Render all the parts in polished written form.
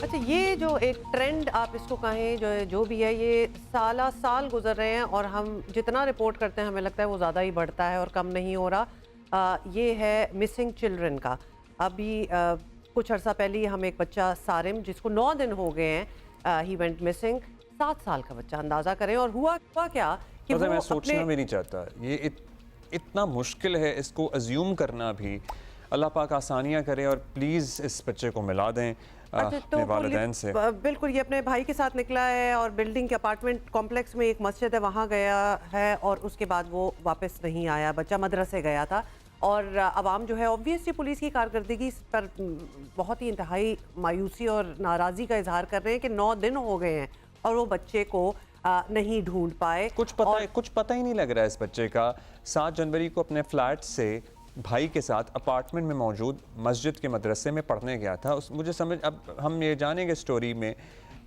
अच्छा, ये जो एक ट्रेंड आप इसको कहें, जो भी है, ये साल गुजर रहे हैं और हम जितना रिपोर्ट करते हैं हमें लगता है वो ज़्यादा ही बढ़ता है और कम नहीं हो रहा। ये है मिसिंग चिल्ड्रन का। अभी कुछ अर्सा पहले ही हम एक बच्चा सारिम, जिसको 9 दिन हो गए हैं, ही वेंट मिसिंग। 7 साल का बच्चा, अंदाज़ा करें। और हुआ क्या कि वो मैं सोचना भी नहीं चाहता, ये इतना मुश्किल है इसको अज्यूम करना भी। अल्लाह पाक आसानियाँ करे और प्लीज़ इस बच्चे को मिला दें अच्छा, तो अपने वालिदैन से। बिल्कुल, ये अपने भाई के साथ निकला है और बिल्डिंग के अपार्टमेंट कॉम्प्लेक्स में एक मस्जिद है, वहाँ गया है और उसके बाद वो वापस नहीं आया। बच्चा मदरसे गया था और अवाम जो है ऑब्वियसली पुलिस की कारकर्दगी पर बहुत ही इंतहाई मायूसी और नाराज़गी का इजहार कर रहे हैं कि 9 दिन हो गए हैं और वो बच्चे को नहीं ढूंढ पाए। कुछ पता ही नहीं लग रहा है इस बच्चे का। 7 जनवरी को अपने फ्लैट से भाई के साथ अपार्टमेंट में मौजूद मस्जिद के मदरसे में पढ़ने गया था। मुझे समझ, अब हम ये जानेंगे स्टोरी में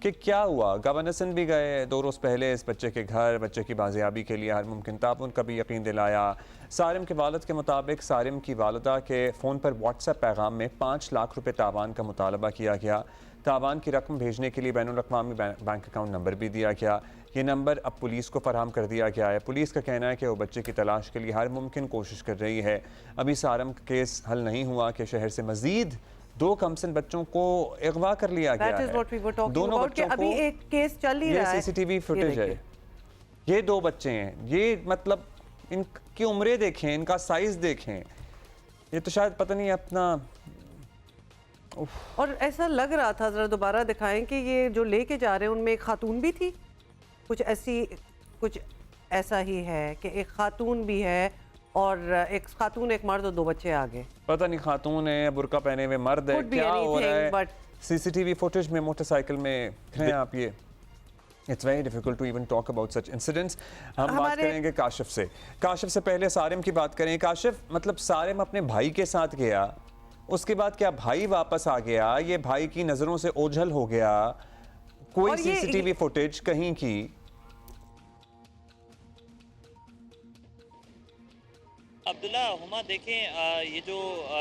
कि क्या हुआ। गवर्नर सिंध भी गए 2 रोज़ पहले इस बच्चे के घर, बच्चे की बाजियाबी के लिए हर मुमकिन ताउन का भी यकीन दिलाया। सारिम के वालिद के मुताबिक सारिम की वालिदा के फ़ोन पर व्हाट्सएप पैगाम में 5 लाख रुपए तावान का मुतालबा किया गया। तावान की रकम भेजने के लिए बैनुल-अक़वामी बैंक अकाउंट नंबर भी दिया गया। ये नंबर अब पुलिस को फराहम कर दिया गया है। पुलिस का कहना है कि वो बच्चे की तलाश के लिए हर मुमकिन कोशिश कर रही है। अभी सारम का केस हल नहीं हुआ कि शहर से मजीद 2 कमसिन बच्चों को अगवा कर लिया गया है। दोनों बच्चों अभी एक केस चल ही रहा है। CCTV फुटेज है। ये 2 बच्चे हैं। ये मतलब इनकी उम्रें देखें, इनका साइज देखें। ये तो शायद पता नहीं अपना। और ऐसा लग रहा था, जरा दोबारा दिखाएं, कि ये जो लेके जा रहे हैं उनमें एक खातून भी थी। कुछ ऐसा ही है कि एक खातून भी है और एक खातून, एक मर्द और 2 बच्चे आगे। पता नहीं खातून है, बुर्का पहने हुए मर्द है, क्या हो रहा है। CCTV फुटेज में मोटरसाइकिल में हैं आप। ये it's very difficult to even talk about such incidents. हम बात करेंगे काशिफ से पहले सारिम की बात करें। काशिफ, मतलब सारिम अपने भाई के साथ गया, उसके बाद क्या भाई वापस आ गया? ये भाई की नजरों से ओझल हो गया? कोई CCTV फुटेज कहीं की? अब्दुल्ला, हुमा, देखें, ये जो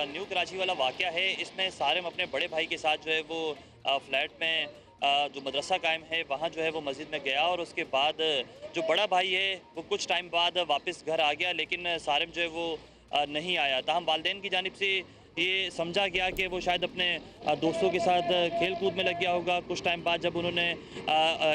न्यू कराची वाला वाक़या है, इसमें सारिम अपने बड़े भाई के साथ जो है वो फ्लैट में जो मदरसा कायम है वहाँ जो है वो मस्जिद में गया और उसके बाद जो बड़ा भाई है वो कुछ टाइम बाद वापस घर आ गया, लेकिन सारिम जो है वो नहीं आया। ताहम वालिदैन की जानिब से ये समझा गया कि वो शायद अपने दोस्तों के साथ खेल कूद में लग गया होगा। कुछ टाइम बाद जब उन्होंने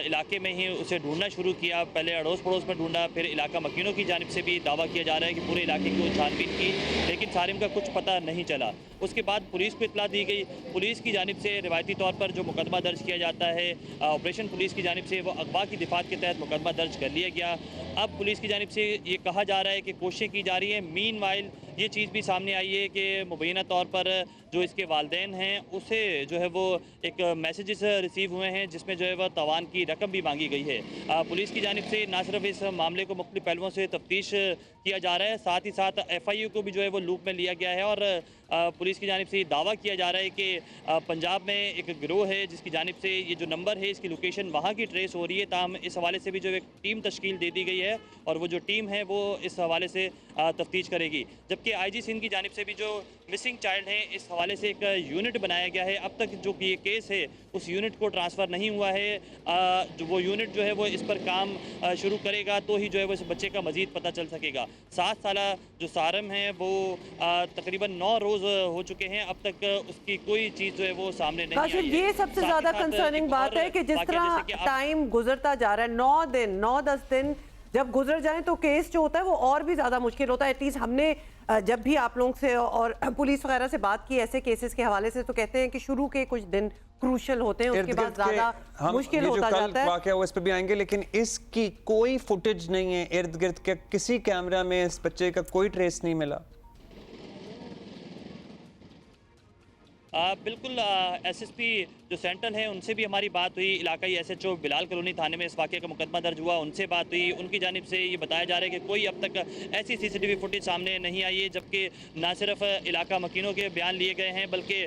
इलाके में ही उसे ढूंढना शुरू किया, पहले अड़ोस पड़ोस में ढूंढा, फिर इलाका मकीनों की जानिब से भी दावा किया जा रहा है कि पूरे इलाके की छानबीन की, लेकिन सारिम का कुछ पता नहीं चला। उसके बाद पुलिस को इतला दी गई। पुलिस की जानिब से रिवायती तौर पर जो मुकदमा दर्ज किया जाता है ऑपरेशन पुलिस की जानिब से, वो अगवा की दिफात के तहत मुकदमा दर्ज कर लिया गया। अब पुलिस की जानिब से ये कहा जा रहा है कि कोशिशें की जा रही है। मीनवाइल ये चीज़ भी सामने आई है कि मुबैना तौर पर जो इसके वालिदैन हैं उसे जो है वो एक मैसेजेस रिसीव हुए हैं जिसमें जो है वह तवान की रकम भी मांगी गई है। पुलिस की जानिब से ना सिर्फ इस मामले को मुख्तलिफ पहलुओं से तफ्तीश किया जा रहा है, साथ ही साथ FIU को भी जो है वो लूप में लिया गया है और पुलिस की जानिब से दावा किया जा रहा है कि पंजाब में एक गिरोह है जिसकी जानिब से ये जो नंबर है इसकी लोकेशन वहाँ की ट्रेस हो रही है। ताहम इस हवाले से भी जो एक टीम तश्कील दे दी गई है और वो जो टीम है वो इस हवाले से तफ्तीश करेगी। जबकि IG सिंध की जानिब से भी जो मिसिंग चाइल्ड हैं इस हवाले से एक यूनिट बनाया गया है। अब तक जो ये केस है उस यूनिट को ट्रांसफ़र नहीं हुआ है। जो वो यूनिट जो है वो इस पर काम शुरू करेगा तो ही जो है वो इस बच्चे का मज़ीद पता चल सकेगा। 7 साल जो सारम है वो तकरीबन 9 रोज़ हो चुके हैं, अब तक उसकी कोई चीज़ जो है वो सामने नहीं आई है। ये सबसे ज़्यादा कंसर्निंग बात है कि जिस तरह टाइम गुजरता जा रहा है, 9 दिन 9-10 दिन जब गुजर जाएं तो केस जो होता है वो और भी ज़्यादा मुश्किल होता है। एटलीस्ट हमने जब भी आप लोगों से और पुलिस वगैरह से बात की ऐसे केसेस के हवाले से, तो कहते हैं कि शुरू के कुछ दिन क्रूशल होते हैं, उसके बाद ज़्यादा मुश्किल होता जाता है। वाकया वो इस पे भी आएंगे, लेकिन इसकी कोई फुटेज नहीं है। इर्द गिर्द के किसी कैमरा में इस बच्चे का कोई ट्रेस नहीं मिला। बिल्कुल, SSP जो सेंट्रल है उनसे भी हमारी बात हुई। इलाकाई SHO बिलाल कॉलोनी थाने में इस वाक़े का मुकदमा दर्ज हुआ, उनसे बात हुई। उनकी जानिब से ये बताया जा रहा है कि कोई अब तक ऐसी CCTV फुटेज सामने नहीं आई है, जबकि ना सिर्फ इलाका मकीनों के बयान लिए गए हैं बल्कि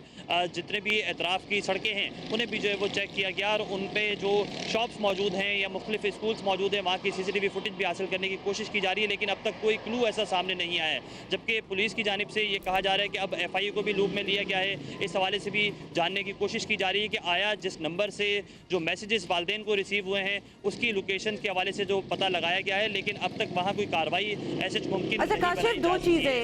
जितने भी एतराफ़ की सड़कें हैं उन्हें भी जो है वो चेक किया गया और उन पर जो शॉप्स मौजूद हैं या मुख्तलिफ स्कूल्स मौजूद हैं वहाँ की CCTV फुटेज भी हासिल करने की कोशिश की जा रही है, लेकिन अब तक कोई क्लू ऐसा सामने नहीं आया है। जबकि पुलिस की जानिब से ये कहा जा रहा है कि अब FIU को भी लूप में लिया गया है। इस इस हवाले से भी जानने की कोशिश की जा रही है कि आया जिस नंबर से जो मैसेजेस वालिदैन को रिसीव हुए हैं उसकी लोकेशन के हवाले से जो पता लगाया गया है, लेकिन अब तक वहाँ कोई कार्रवाई ऐसे मुमकिन अच्छा काशिफ, दो चीजें,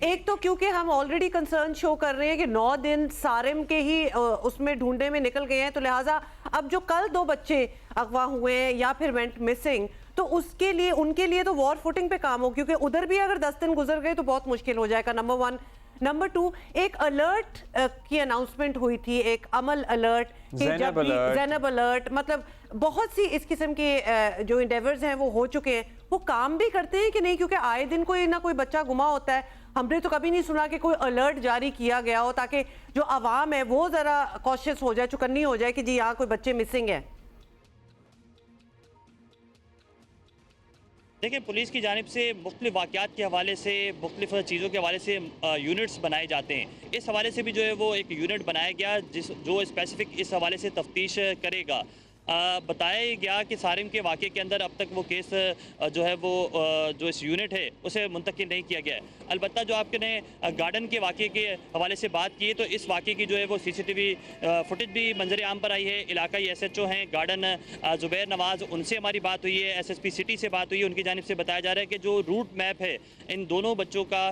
एक तो क्योंकि हम ऑलरेडी कंसर्न शो कर रहे हैं कि 9 दिन सारिम के ही उसमें ढूंढने में निकल गए हैं, तो लिहाजा अब जो कल 2 बच्चे अगवा हुए हैं या फिर वेंट मिसिंग, तो उसके लिए उनके लिए तो वॉर फुटिंग पे काम हो, क्योंकि उधर भी अगर 10 दिन गुजर गए तो बहुत मुश्किल हो जाएगा, नंबर 1। नंबर 2, एक अलर्ट की अनाउंसमेंट हुई थी, एक अमल अलर्ट, ज़ैनब अलर्ट, मतलब बहुत सी इस किस्म के जो इंडेवर्स हैं वो हो चुके हैं, वो काम भी करते हैं कि नहीं? क्योंकि आए दिन कोई ना कोई बच्चा गुमा होता है, हमने तो कभी नहीं सुना कि कोई अलर्ट जारी किया गया हो ताकि जो आवाम है वो जरा कॉशियस हो जाए, चुकन्नी हो जाए कि जी यहाँ कोई बच्चे मिसिंग है। देखिए, पुलिस की जानिब से मुख्तलिफ वाक़यात के हवाले से, मुख्तलिफ चीज़ों के हवाले से यूनिट्स बनाए जाते हैं। इस हवाले से भी जो है वो एक यूनिट बनाया गया जो स्पेसिफिक इस हवाले से तफ्तीश करेगा। बताया गया कि सारिम के वाक़े के अंदर अब तक वो केस जो है वो जो इस यूनिट है उसे मुंतकिल नहीं किया गया है। अलबत्ता जो आपने गार्डन के वाक़े के हवाले से बात की है, तो इस वाक़े की जो है वो CCTV फुटेज भी मंजर आम पर आई है। इलाकाई SHO हैं गार्डन ज़ुबैर नवाज़, उनसे हमारी बात हुई है, SSP सिटी से बात हुई है। उनकी जानिब से बताया जा रहा है कि जो रूट मैप है इन दोनों बच्चों का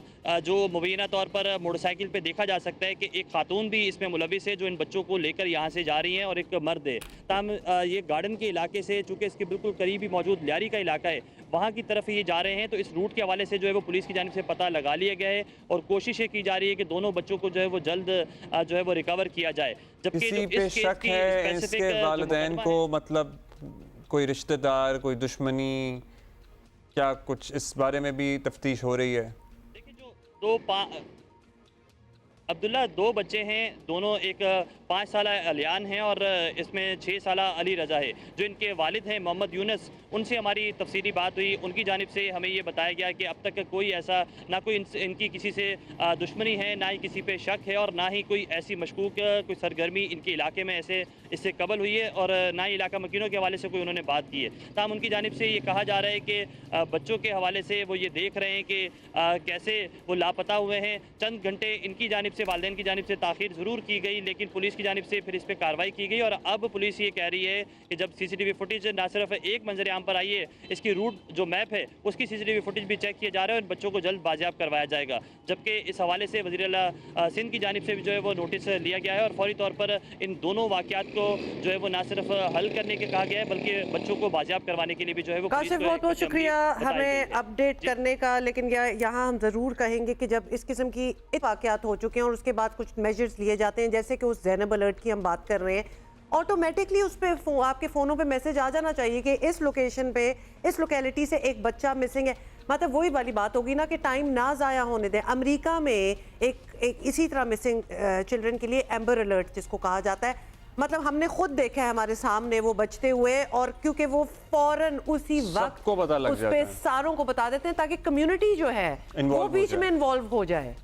जो मुबैना तौर पर मोटरसाइकिल पर देखा जा सकता है कि एक खातून भी इसमें मुलविस है जो इन बच्चों को लेकर यहाँ से जा रही हैं और एक मर्द है। ताम ये गार्डन के इलाके से, चूँकि इसके बिल्कुल करीब ही मौजूद लियारी का इलाका है, वहाँ की तरफ ये जा रहे हैं, तो इस रूट के हवाले से जो है वो पुलिस की जानिब से पता लगा लिया गया है और कोशिश ये की जा रही है कि दोनों बच्चों को जो है वो जल्द जो है वो रिकवर किया जाए। जबकि किसी पे शक है इसके वालिदैन को, मतलब कोई रिश्तेदार, कोई दुश्मनी, क्या कुछ इस बारे में भी तफ्तीश हो रही है? देखिए, जो अब्दुल्ला 2 बच्चे हैं, दोनों एक 5 साल अलियान हैं और इसमें 6 साल अली रजा है। जो इनके वालिद हैं मोहम्मद यूनुस, उनसे हमारी तफसीली बात हुई। उनकी जानिब से हमें ये बताया गया कि अब तक कोई ऐसा ना कोई इनकी किसी से दुश्मनी है, ना ही किसी पे शक है और ना ही कोई ऐसी मशकूक कोई सरगर्मी इनके इलाके में ऐसे इससे कबल हुई है और ना ही इलाका मकीनों के हवाले से कोई उन्होंने बात की है। ताहम उनकी जानिब से ये कहा जा रहा है कि बच्चों के हवाले से वो ये देख रहे हैं कि कैसे वो लापता हुए हैं। चंद घंटे इनकी जानिब से, वालिदैन की जानिब से ताख़ीर ज़रूर की गई, लेकिन पुलिस की जानिब से फिर इस पर कार्रवाई की गई और अब पुलिस ये कह रही है कि जब CCTV फुटेज ना सिर्फ एक मंजर आम पर आई है, इसकी रूट जो मैप है उसकी CCTV फुटेज भी चेक किया जा रहा है और बच्चों को जल्द बाजियाब करवाया जाएगा। जबकि इस हवाले से वज़ीर आला सिंध की जानिब से भी जो है वो नोटिस लिया गया है और फौरी तौर पर इन दोनों वाक़यात को जो है वो ना सिर्फ हल करने के कहा गया है बल्कि बच्चों को बाजियाब करवाने के लिए भी जो है वो काशिफ, बहुत बहुत शुक्रिया हमें अपडेट करने का। लेकिन यहाँ हम ज़रूर कहेंगे कि जब इस किस्म की वाक़यात हो चुके हैं और उसके बाद कुछ मेजर्स लिए जाते हैं, जैसे कि उस ज़ैनब अलर्ट की हम बात कर रहे हैं, ऑटोमेटिकली उस पर आपके फ़ोनों पे मैसेज आ जाना चाहिए कि इस लोकेशन पे, इस लोकेलिटी से एक बच्चा मिसिंग है। मतलब वही वाली बात होगी ना कि टाइम ना ज़ाया होने दें। अमेरिका में एक इसी तरह मिसिंग चिल्ड्रन के लिए एम्बर अलर्ट जिसको कहा जाता है, मतलब हमने खुद देखा है हमारे सामने वो बचते हुए, और क्योंकि वो फौरन उसी वक्त को पता लग उस पे सारों को बता देते हैं ताकि कम्युनिटी जो है वो बीच में इन्वॉल्व हो जाए।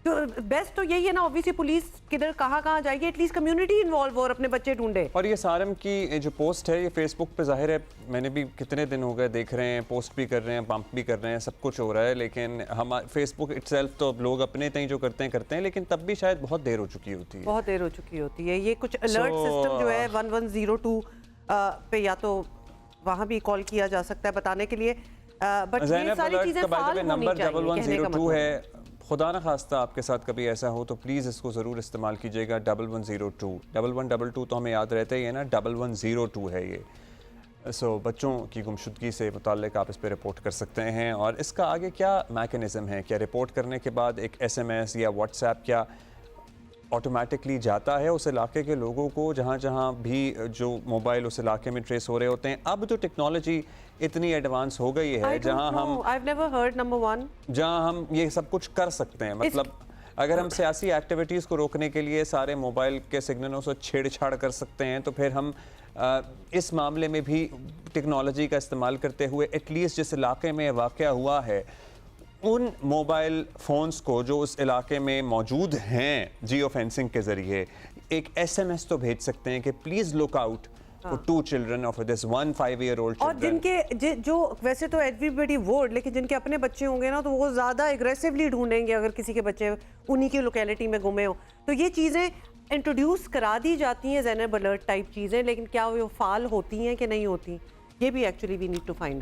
तो बेस्ट तो यही है ना, ऑब्वियसली पुलिस किधर कहाँ जाएगी, एटलीस्ट कम्युनिटी इन्वॉल्व और अपने बच्चे ढूंढे। और ये सारिम की जो पोस्ट है ये फेसबुक पे जाहिर है, मैंने भी कितने दिन हो गए देख रहे हैं, पोस्ट भी कर रहे हैं, पंप भी कर रहे हैं, सब कुछ हो रहा है, लेकिन हम फेसबुक इटसेल्फ तो लोग अपने तय जो करते हैं, लेकिन तब भी शायद बहुत देर हो चुकी होती है, बहुत देर हो चुकी होती है। ये कुछ अलर्ट सिस्टम जो है 1102 पे या तो वहाँ भी कॉल किया जा सकता है बताने के लिए, बट ये सारी चीज़ें फाल होनी चाहिए। 1102 है, खुदा न खास्ता आपके साथ कभी ऐसा हो तो प्लीज़ इसको ज़रूर इस्तेमाल कीजिएगा। 1102 1122 तो हमें याद रहता ही है ना, 1102 है ये। सो बच्चों की गुमशुदगी से मुताल्लिक आप इस पर रिपोर्ट कर सकते हैं। और इसका आगे क्या मैकेनिज़्म है? क्या रिपोर्ट करने के बाद एक SMS या WhatsApp क्या ऑटोमेटिकली जाता है उस इलाके के लोगों को जहाँ जहाँ भी जो मोबाइल उस इलाके में ट्रेस हो रहे होते हैं? अब तो टेक्नोलॉजी इतनी एडवांस हो गई है जहाँ हम ये सब कुछ कर सकते हैं। मतलब अगर हम सियासी एक्टिविटीज़ को रोकने के लिए सारे मोबाइल के सिग्नलों से छेड़छाड़ कर सकते हैं, तो फिर हम इस मामले में भी टेक्नोलॉजी का इस्तेमाल करते हुए एटलीस्ट जिस इलाके में वाक़या हुआ है उन मोबाइल फ़ोन्स को जो उस इलाके में मौजूद हैं जियो फेंसिंग के ज़रिए एक SMS तो भेज सकते हैं कि please look out, for 2 children or for this one 5-year-old और children. जिनके जो वैसे तो एवरीबॉडी वोट, लेकिन जिनके अपने बच्चे होंगे ना, तो वो ज़्यादा एग्रेसिवली ढूंढेंगे अगर किसी के बच्चे उन्हीं की लोकेलिटी में गुमे हो। तो ये चीज़ें इंट्रोड्यूस करा दी जाती हैं, ज़ेनब अलर्ट टाइप चीज़ें, लेकिन क्या वो फाल होती हैं कि नहीं होती, ये भी actually we need to find out.